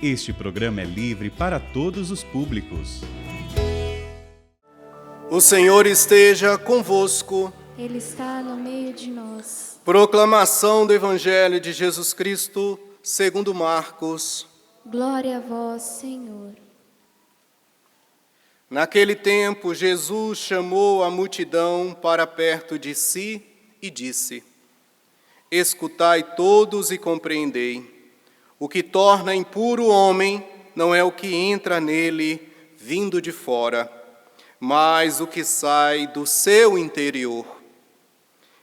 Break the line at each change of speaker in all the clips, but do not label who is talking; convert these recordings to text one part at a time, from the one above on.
Este programa é livre para todos os públicos.
O Senhor esteja convosco.
Ele está no meio de nós.
Proclamação do Evangelho de Jesus Cristo, segundo Marcos.
Glória a vós, Senhor.
Naquele tempo, Jesus chamou a multidão para perto de si e disse: Escutai todos e compreendei. O que torna impuro o homem não é o que entra nele vindo de fora, mas o que sai do seu interior.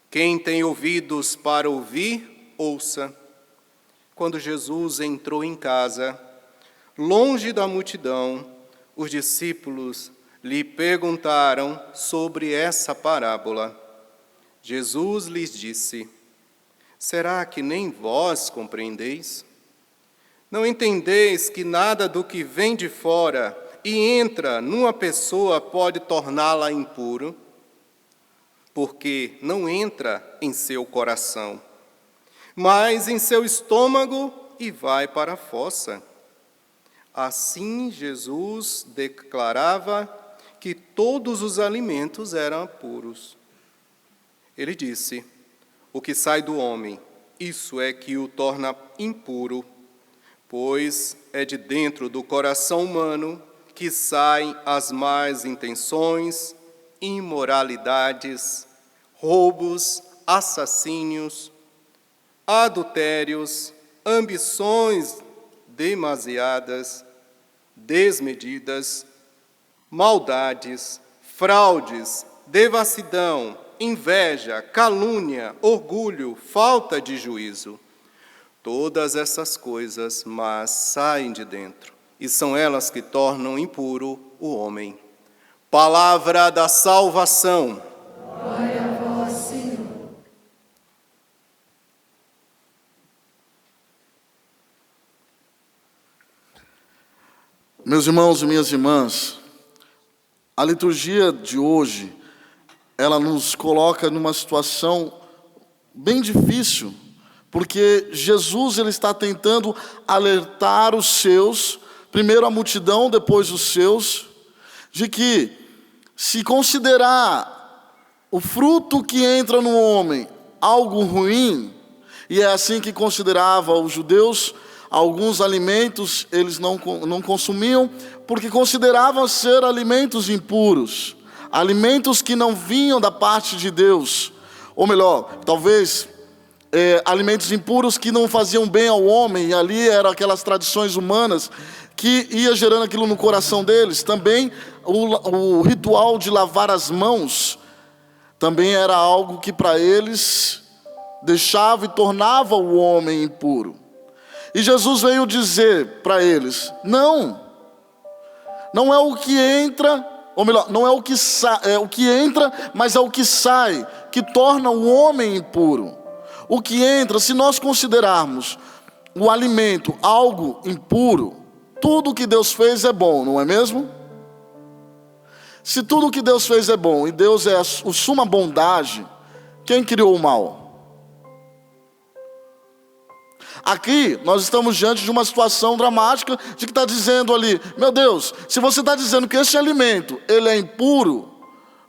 Quem tem ouvidos para ouvir, ouça. Quando Jesus entrou em casa, longe da multidão, os discípulos lhe perguntaram sobre essa parábola. Jesus lhes disse: Será que nem vós compreendeis? Não entendeis que nada do que vem de fora e entra numa pessoa pode torná-la impuro? Porque não entra em seu coração, mas em seu estômago e vai para a fossa. Assim Jesus declarava que todos os alimentos eram puros. Ele disse: O que sai do homem, isso é que o torna impuro, pois é de dentro do coração humano que saem as más intenções, imoralidades, roubos, assassínios, adultérios, ambições demasiadas, desmedidas, maldades, fraudes, devassidão, inveja, calúnia, orgulho, falta de juízo. Todas essas coisas, mas saem de dentro, e são elas que tornam impuro o homem. Palavra da salvação.
Glória a vós, Senhor.
Meus irmãos e minhas irmãs, a liturgia de hoje, ela nos coloca numa situação bem difícil, porque Jesus ele está tentando alertar os seus, primeiro a multidão, depois os seus, de que se considerar o fruto que entra no homem algo ruim, e é assim que considerava os judeus, alguns alimentos eles não consumiam, porque consideravam ser alimentos impuros, alimentos que não vinham da parte de Deus, ou melhor, talvez alimentos impuros que não faziam bem ao homem, e ali eram aquelas tradições humanas que ia gerando aquilo no coração deles. Também o ritual de lavar as mãos também era algo que para eles deixava e tornava o homem impuro. E Jesus veio dizer para eles: não é o que entra, ou melhor, não é o que o que entra, mas é o que sai, que torna o homem impuro. O que entra, se nós considerarmos o alimento algo impuro, tudo que Deus fez é bom, não é mesmo? Se tudo que Deus fez é bom, e Deus é a suma bondade, quem criou o mal? Aqui nós estamos diante de uma situação dramática, de que está dizendo ali: meu Deus, se você está dizendo que esse alimento ele é impuro,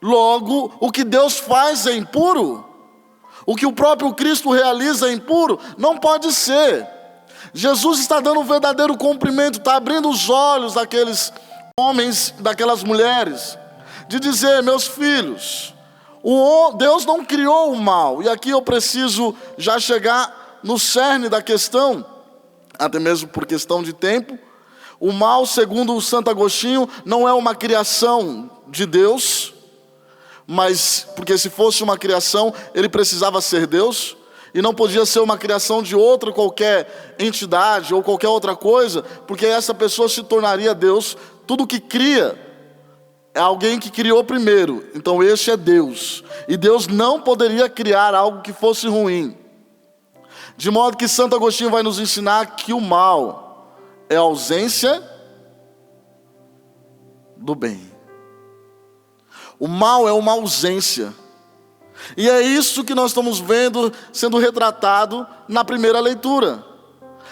logo o que Deus faz é impuro? O que o próprio Cristo realiza é impuro? Não pode ser. Jesus está dando um verdadeiro cumprimento, está abrindo os olhos daqueles homens, daquelas mulheres, de dizer: meus filhos, Deus não criou o mal. E aqui eu preciso já chegar no cerne da questão, até mesmo por questão de tempo. O mal, segundo o Santo Agostinho, não é uma criação de Deus, mas porque se fosse uma criação, ele precisava ser Deus, e não podia ser uma criação de outra qualquer entidade ou qualquer outra coisa, porque essa pessoa se tornaria Deus. Tudo que cria é alguém que criou primeiro, então este é Deus, e Deus não poderia criar algo que fosse ruim. De modo que Santo Agostinho vai nos ensinar que o mal é a ausência do bem. O mal é uma ausência. E é isso que nós estamos vendo sendo retratado na primeira leitura.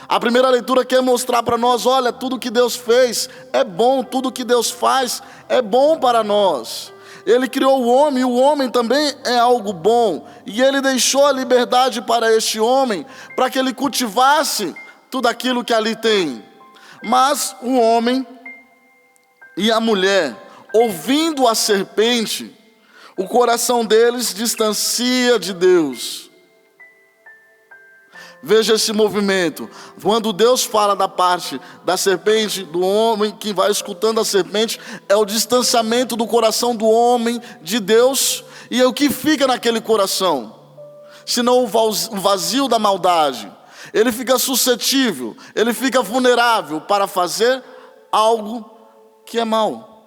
A primeira leitura quer mostrar para nós, olha, tudo que Deus fez é bom, tudo que Deus faz é bom para nós. Ele criou o homem, e o homem também é algo bom. E Ele deixou a liberdade para este homem, para que ele cultivasse tudo aquilo que ali tem. Mas o homem e a mulher, ouvindo a serpente, o coração deles distancia de Deus. Veja esse movimento. Quando Deus fala da parte da serpente, do homem que vai escutando a serpente, é o distanciamento do coração do homem de Deus. E é o que fica naquele coração? Senão o vazio da maldade. Ele fica suscetível, ele fica vulnerável para fazer algo que é mal.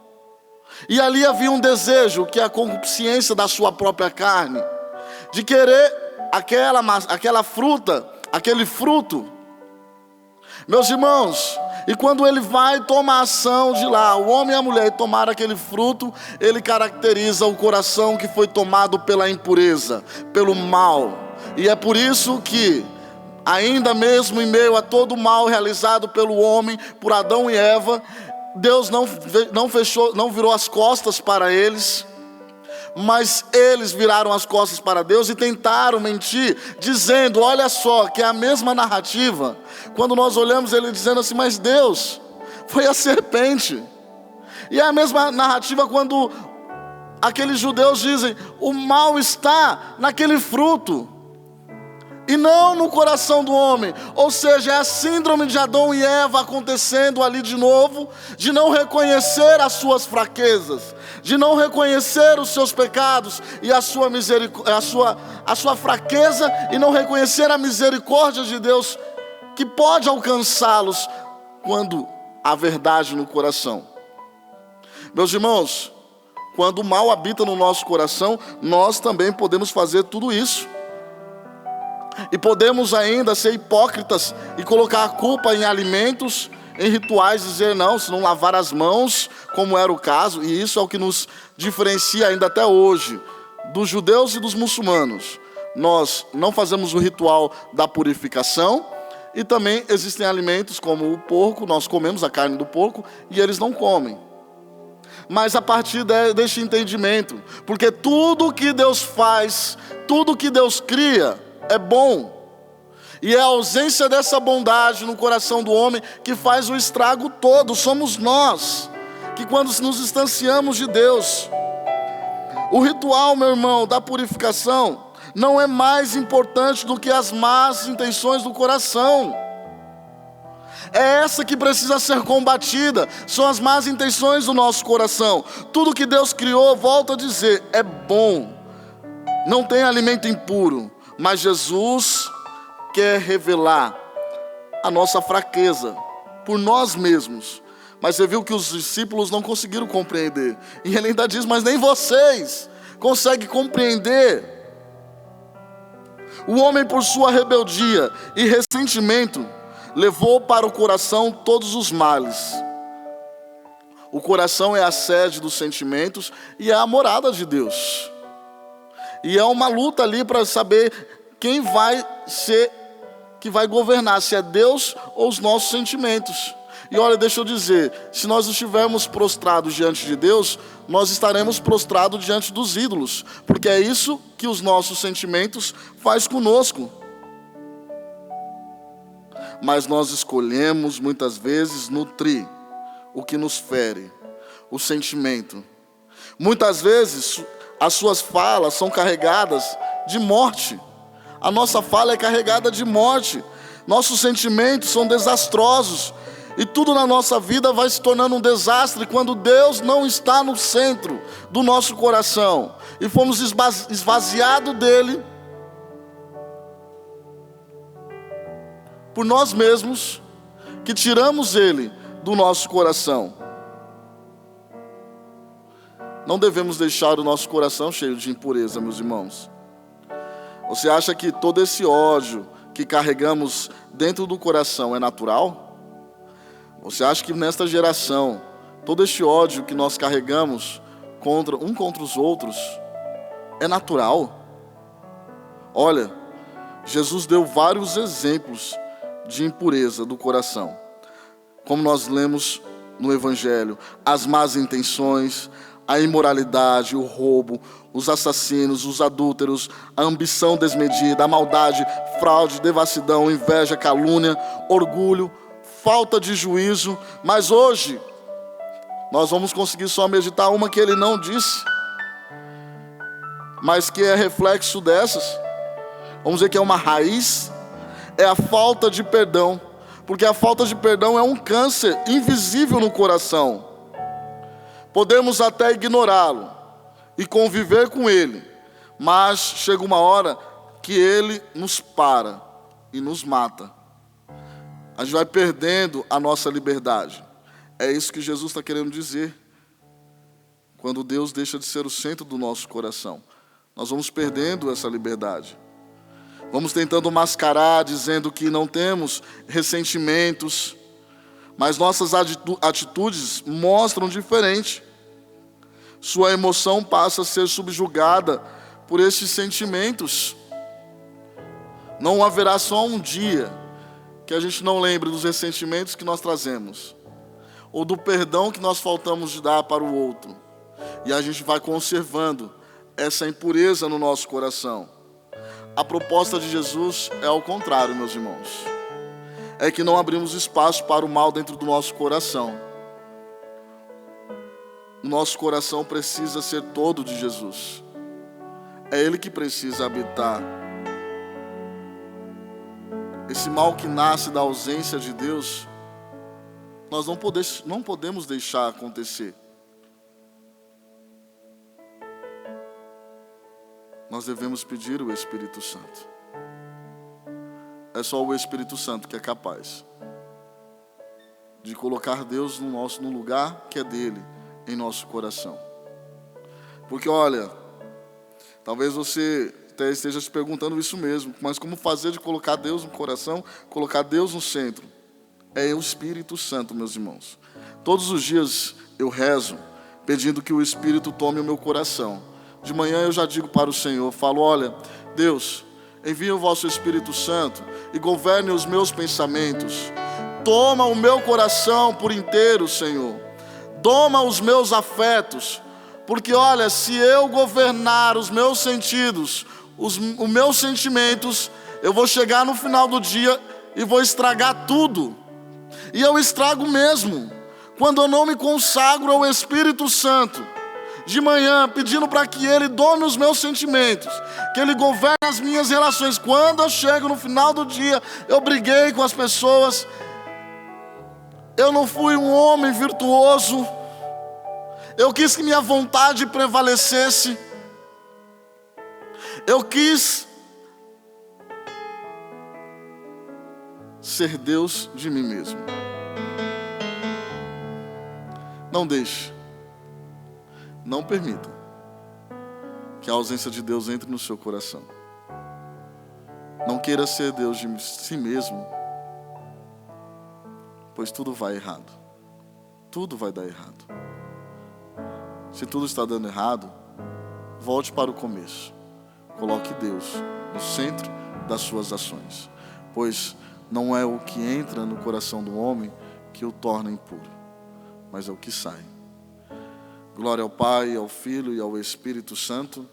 E ali havia um desejo, que é a concupiscência da sua própria carne, de querer aquela fruta, aquele fruto. Meus irmãos, e quando ele vai tomar ação de lá, o homem e a mulher tomar aquele fruto, ele caracteriza o coração que foi tomado pela impureza, pelo mal. E é por isso que, ainda mesmo em meio a todo o mal realizado pelo homem, por Adão e Eva, Deus não virou as costas para eles, mas eles viraram as costas para Deus e tentaram mentir, dizendo, olha só, que é a mesma narrativa. Quando nós olhamos ele dizendo assim, mas Deus, foi a serpente. E é a mesma narrativa quando aqueles judeus dizem, o mal está naquele fruto, e não no coração do homem. Ou seja, é a síndrome de Adão e Eva acontecendo ali de novo, de não reconhecer as suas fraquezas, de não reconhecer os seus pecados e a sua fraqueza, e não reconhecer a misericórdia de Deus que pode alcançá-los quando há verdade no coração. Meus irmãos, quando o mal habita no nosso coração, nós também podemos fazer tudo isso. E podemos ainda ser hipócritas e colocar a culpa em alimentos, em rituais, dizer não, se não lavar as mãos, como era o caso. E isso é o que nos diferencia ainda até hoje dos judeus e dos muçulmanos. Nós não fazemos o ritual da purificação, e também existem alimentos como o porco, nós comemos a carne do porco e eles não comem. Mas a partir deste entendimento, porque tudo que Deus faz, tudo que Deus cria é bom, e é a ausência dessa bondade no coração do homem que faz o estrago todo. Somos nós que, quando nos distanciamos de Deus, o ritual, meu irmão, da purificação não é mais importante do que as más intenções do coração. É essa que precisa ser combatida, são as más intenções do nosso coração. Tudo que Deus criou, volto a dizer, é bom, não tem alimento impuro. Mas Jesus quer revelar a nossa fraqueza por nós mesmos. Mas você viu que os discípulos não conseguiram compreender. E ele ainda diz, mas nem vocês conseguem compreender. O homem, por sua rebeldia e ressentimento, levou para o coração todos os males. O coração é a sede dos sentimentos e é a morada de Deus. E é uma luta ali para saber quem vai ser, que vai governar, se é Deus ou os nossos sentimentos. E olha, deixa eu dizer, se nós estivermos prostrados diante de Deus, nós estaremos prostrados diante dos ídolos, porque é isso que os nossos sentimentos faz conosco. Mas nós escolhemos muitas vezes nutrir o que nos fere, o sentimento. Muitas vezes as suas falas são carregadas de morte. A nossa fala é carregada de morte. Nossos sentimentos são desastrosos. E tudo na nossa vida vai se tornando um desastre quando Deus não está no centro do nosso coração. E fomos esvaziados dele por nós mesmos, que tiramos ele do nosso coração. Não devemos deixar o nosso coração cheio de impureza, meus irmãos. Você acha que todo esse ódio que carregamos dentro do coração é natural? Você acha que nesta geração, todo este ódio que nós carregamos contra os outros é natural? Olha, Jesus deu vários exemplos de impureza do coração. Como nós lemos no Evangelho, as más intenções, a imoralidade, o roubo, os assassinos, os adúlteros, a ambição desmedida, a maldade, fraude, devassidão, inveja, calúnia, orgulho, falta de juízo. Mas hoje, nós vamos conseguir só meditar uma que ele não disse, mas que é reflexo dessas. Vamos dizer que é uma raiz, é a falta de perdão. Porque a falta de perdão é um câncer invisível no coração. Podemos até ignorá-lo e conviver com ele, mas chega uma hora que ele nos para e nos mata. A gente vai perdendo a nossa liberdade. É isso que Jesus está querendo dizer. Quando Deus deixa de ser o centro do nosso coração, nós vamos perdendo essa liberdade. Vamos tentando mascarar, dizendo que não temos ressentimentos, mas nossas atitudes mostram diferente. Sua emoção passa a ser subjugada por esses sentimentos. Não haverá só um dia que a gente não lembre dos ressentimentos que nós trazemos, ou do perdão que nós faltamos de dar para o outro. E a gente vai conservando essa impureza no nosso coração. A proposta de Jesus é ao contrário, meus irmãos. É que não abrimos espaço para o mal dentro do nosso coração. O nosso coração precisa ser todo de Jesus. É Ele que precisa habitar. Esse mal que nasce da ausência de Deus, nós não podemos deixar acontecer. Nós devemos pedir o Espírito Santo. É só o Espírito Santo que é capaz de colocar Deus no lugar que é dele, em nosso coração. Porque olha, talvez você até esteja se perguntando isso mesmo, mas como fazer de colocar Deus no coração, colocar Deus no centro? É o Espírito Santo, meus irmãos. Todos os dias eu rezo, pedindo que o Espírito tome o meu coração. De manhã eu já digo para o Senhor, falo, olha, Deus, envia o vosso Espírito Santo e governe os meus pensamentos. Toma o meu coração por inteiro, Senhor. Toma os meus afetos. Porque olha, se eu governar os meus sentidos, os meus sentimentos, eu vou chegar no final do dia e vou estragar tudo. E eu estrago mesmo, quando eu não me consagro ao Espírito Santo. De manhã, pedindo para que Ele done os meus sentimentos, que Ele governe as minhas relações. Quando eu chego no final do dia, eu briguei com as pessoas, eu não fui um homem virtuoso, eu quis que minha vontade prevalecesse, eu quis ser Deus de mim mesmo. Não deixe, não permita que a ausência de Deus entre no seu coração. Não queira ser Deus de si mesmo, pois tudo vai errado. Tudo vai dar errado. Se tudo está dando errado, volte para o começo. Coloque Deus no centro das suas ações, pois não é o que entra no coração do homem que o torna impuro, mas é o que sai. Glória ao Pai, ao Filho e ao Espírito Santo.